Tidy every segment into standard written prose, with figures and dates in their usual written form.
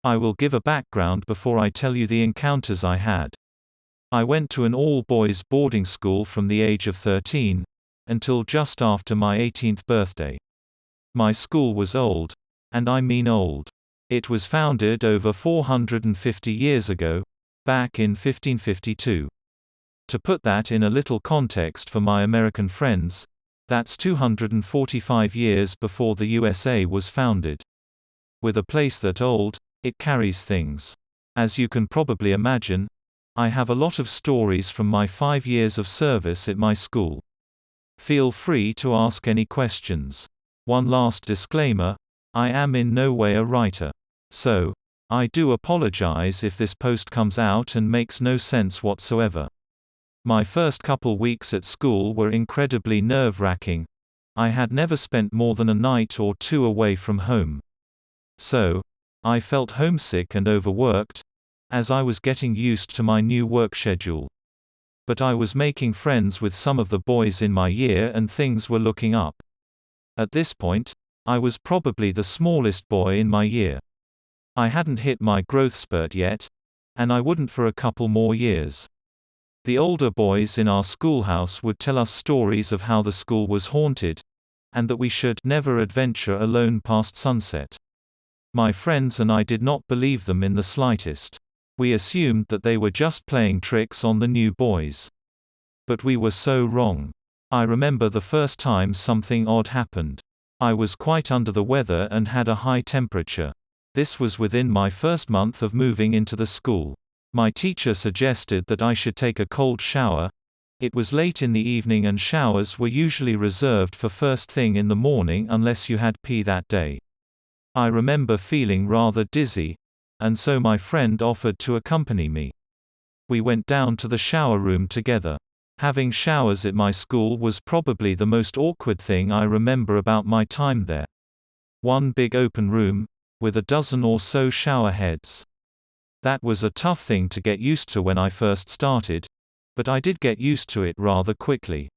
I will give a background before I tell you the encounters I had. I went to an all-boys boarding school from the age of 13, until just after my 18th birthday. My school was old. And I mean old. It was founded over 450 years ago, back in 1552. To put that in a little context for my American friends, that's 245 years before the USA was founded. With a place that old, it carries things. As you can probably imagine, I have a lot of stories from my 5 years of service at my school. Feel free to ask any questions. One last disclaimer, I am in no way a writer. So, I do apologize if this post comes out and makes no sense whatsoever. My first couple weeks at school were incredibly nerve-wracking. I had never spent more than a night or two away from home. So, I felt homesick and overworked, as I was getting used to my new work schedule. But I was making friends with some of the boys in my year and things were looking up. At this point, I was probably the smallest boy in my year. I hadn't hit my growth spurt yet, and I wouldn't for a couple more years. The older boys in our schoolhouse would tell us stories of how the school was haunted, and that we should never adventure alone past sunset. My friends and I did not believe them in the slightest. We assumed that they were just playing tricks on the new boys. But we were so wrong. I remember the first time something odd happened. I was quite under the weather and had a high temperature. This was within my first month of moving into the school. My teacher suggested that I should take a cold shower. It was late in the evening and showers were usually reserved for first thing in the morning unless you had pee that day. I remember feeling rather dizzy, and so my friend offered to accompany me. We went down to the shower room together. Having showers at my school was probably the most awkward thing I remember about my time there. One big open room, with a dozen or so shower heads. That was a tough thing to get used to when I first started, but I did get used to it rather quickly.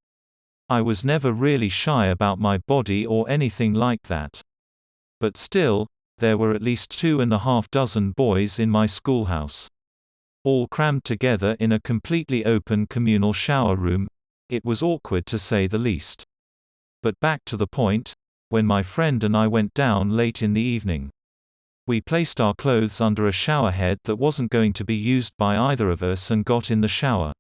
I was never really shy about my body or anything like that. But still, there were at least 2.5 boys in my schoolhouse. All crammed together in a completely open communal shower room. It was awkward to say the least. But back to the point, when my friend and I went down late in the evening. We placed our clothes under a shower head that wasn't going to be used by either of us and got in the shower.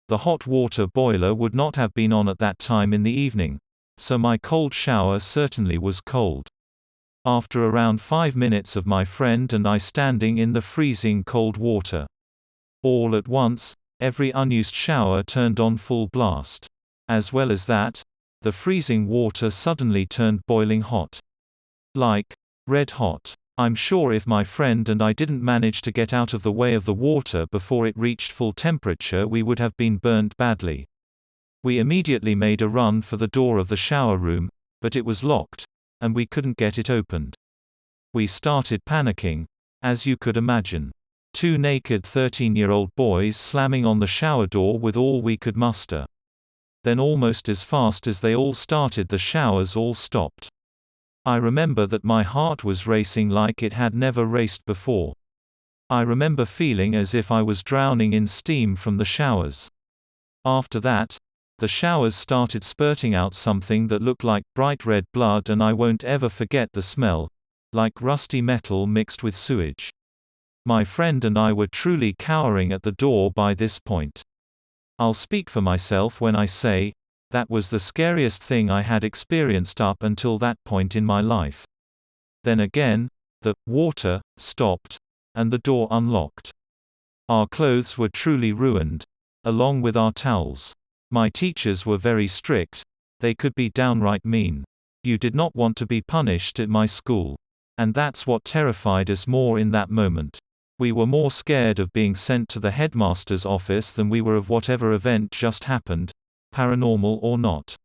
The hot water boiler would not have been on at that time in the evening, so my cold shower certainly was cold. After around 5 minutes of my friend and I standing in the freezing cold water, all at once, every unused shower turned on full blast. As well as that, the freezing water suddenly turned boiling hot. Like, red hot. I'm sure if my friend and I didn't manage to get out of the way of the water before it reached full temperature, we would have been burnt badly. We immediately made a run for the door of the shower room, but it was locked, and we couldn't get it opened. We started panicking, as you could imagine. 2 naked 13-year-old boys slamming on the shower door with all we could muster. Then almost as fast as they all started, the showers all stopped. I remember that my heart was racing like it had never raced before. I remember feeling as if I was drowning in steam from the showers. After that, the showers started spurting out something that looked like bright red blood, and I won't ever forget the smell, like rusty metal mixed with sewage. My friend and I were truly cowering at the door by this point. I'll speak for myself when I say, that was the scariest thing I had experienced up until that point in my life. Then again, the water stopped, and the door unlocked. Our clothes were truly ruined, along with our towels. My teachers were very strict, they could be downright mean. You did not want to be punished at my school. And that's what terrified us more in that moment. We were more scared of being sent to the headmaster's office than we were of whatever event just happened, paranormal or not.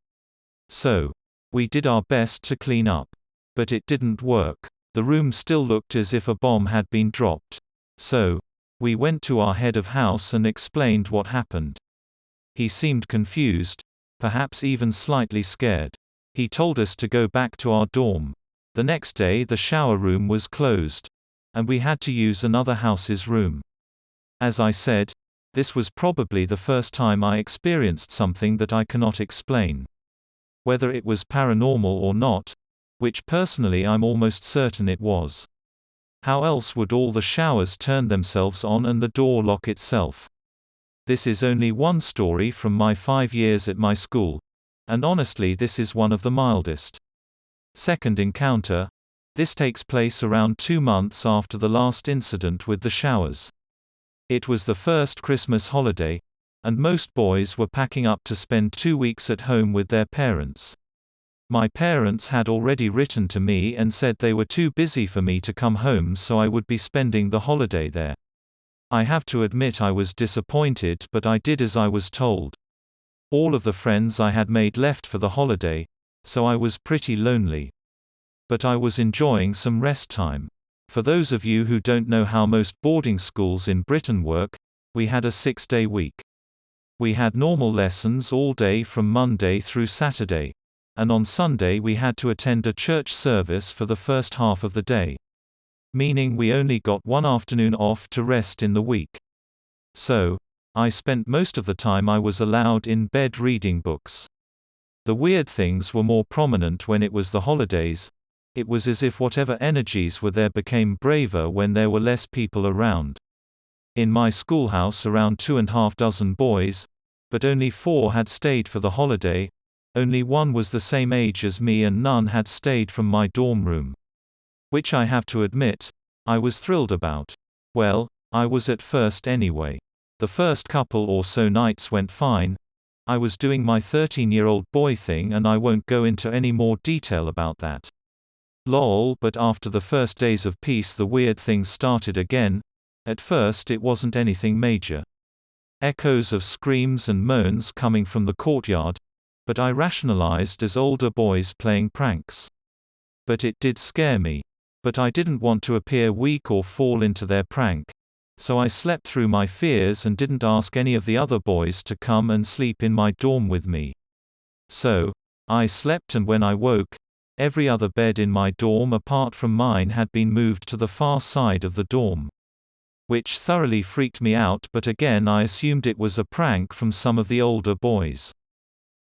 So, we did our best to clean up. But it didn't work. The room still looked as if a bomb had been dropped. So, we went to our head of house and explained what happened. He seemed confused, perhaps even slightly scared. He told us to go back to our dorm. The next day the shower room was closed. and we had to use another house's room. As I said, this was probably the first time I experienced something that I cannot explain. Whether it was paranormal or not, which personally I'm almost certain it was. How else would all the showers turn themselves on and the door lock itself? This is only one story from my 5 years at my school, and honestly this is one of the mildest. Second encounter. This takes place around 2 months after the last incident with the showers. It was the first Christmas holiday, and most boys were packing up to spend 2 weeks at home with their parents. My parents had already written to me and said they were too busy for me to come home, so I would be spending the holiday there. I have to admit I was disappointed, but I did as I was told. All of the friends I had made left for the holiday, so I was pretty lonely. But I was enjoying some rest time. For those of you who don't know how most boarding schools in Britain work, we had a 6-day week. We had normal lessons all day from Monday through Saturday, and on Sunday we had to attend a church service for the first half of the day. Meaning we only got one afternoon off to rest in the week. So, I spent most of the time I was allowed in bed reading books. The weird things were more prominent when it was the holidays. It was as if whatever energies were there became braver when there were less people around. In my schoolhouse around 2.5 dozen boys, but only 4 had stayed for the holiday. Only 1 was the same age as me and none had stayed from my dorm room. Which I have to admit, I was thrilled about. Well, I was at first anyway. The first couple or so nights went fine. I was doing my 13-year-old boy thing and I won't go into any more detail about that. Lol, but after the first days of peace the weird things started again. At first it wasn't anything major. Echoes of screams and moans coming from the courtyard, but I rationalized as older boys playing pranks. But it did scare me. But I didn't want to appear weak or fall into their prank. So I slept through my fears and didn't ask any of the other boys to come and sleep in my dorm with me. So, I slept, and when I woke, every other bed in my dorm apart from mine had been moved to the far side of the dorm. Which thoroughly freaked me out, but again I assumed it was a prank from some of the older boys.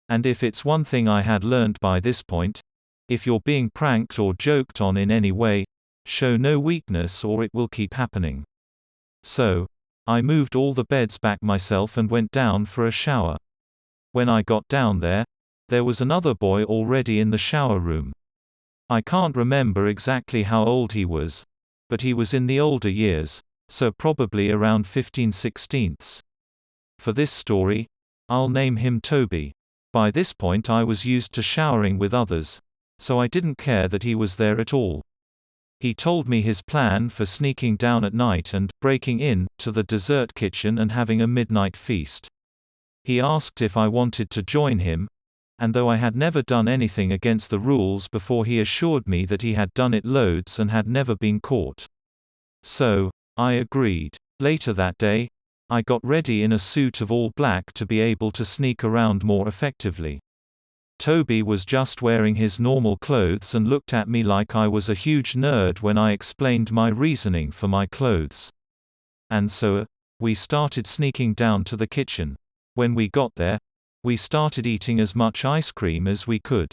And if it's one thing I had learned by this point, if you're being pranked or joked on in any way, show no weakness or it will keep happening. So, I moved all the beds back myself and went down for a shower. When I got down there was another boy already in the shower room. I can't remember exactly how old he was, but he was in the older years, so probably around 15/16. For this story, I'll name him Toby. By this point I was used to showering with others, so I didn't care that he was there at all. He told me his plan for sneaking down at night and breaking in to the dessert kitchen and having a midnight feast. He asked if I wanted to join him, and though I had never done anything against the rules before, he assured me that he had done it loads and had never been caught. So, I agreed. Later that day, I got ready in a suit of all black to be able to sneak around more effectively. Toby was just wearing his normal clothes and looked at me like I was a huge nerd when I explained my reasoning for my clothes. And so, we started sneaking down to the kitchen. When we got there, we started eating as much ice cream as we could.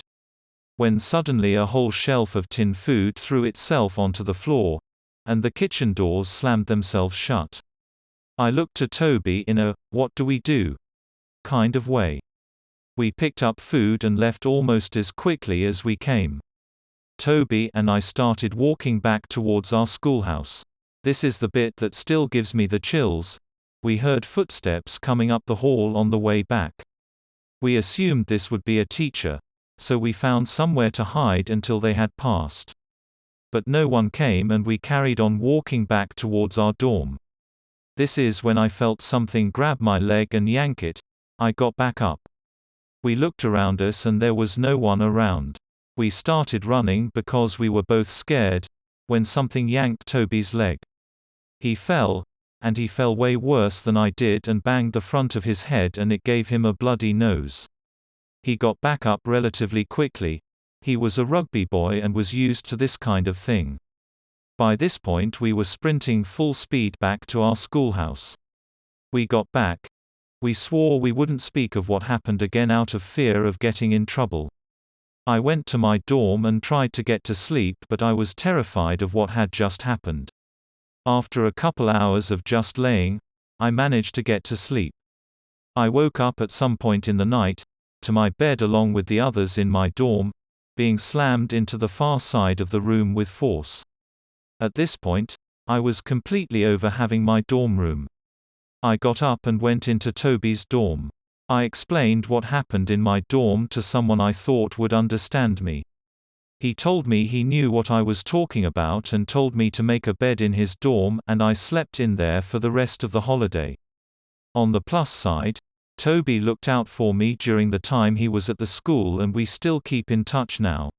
When suddenly a whole shelf of tin food threw itself onto the floor, and the kitchen doors slammed themselves shut. I looked to Toby in a, "What do we do?" kind of way. We picked up food and left almost as quickly as we came. Toby and I started walking back towards our schoolhouse. This is the bit that still gives me the chills. We heard footsteps coming up the hall on the way back. We assumed this would be a teacher, so we found somewhere to hide until they had passed. But no one came and we carried on walking back towards our dorm. This is when I felt something grab my leg and yank it. I got back up. We looked around us and there was no one around. We started running because we were both scared, when something yanked Toby's leg. He fell, and he fell way worse than I did and banged the front of his head and it gave him a bloody nose. He got back up relatively quickly. He was a rugby boy and was used to this kind of thing. By this point we were sprinting full speed back to our schoolhouse. We got back. We swore we wouldn't speak of what happened again out of fear of getting in trouble. I went to my dorm and tried to get to sleep, but I was terrified of what had just happened. After a couple hours of just laying, I managed to get to sleep. I woke up at some point in the night, to my bed along with the others in my dorm, being slammed into the far side of the room with force. At this point, I was completely over having my dorm room. I got up and went into Toby's dorm. I explained what happened in my dorm to someone I thought would understand me. He told me he knew what I was talking about and told me to make a bed in his dorm, and I slept in there for the rest of the holiday. On the plus side, Toby looked out for me during the time he was at the school and we still keep in touch now.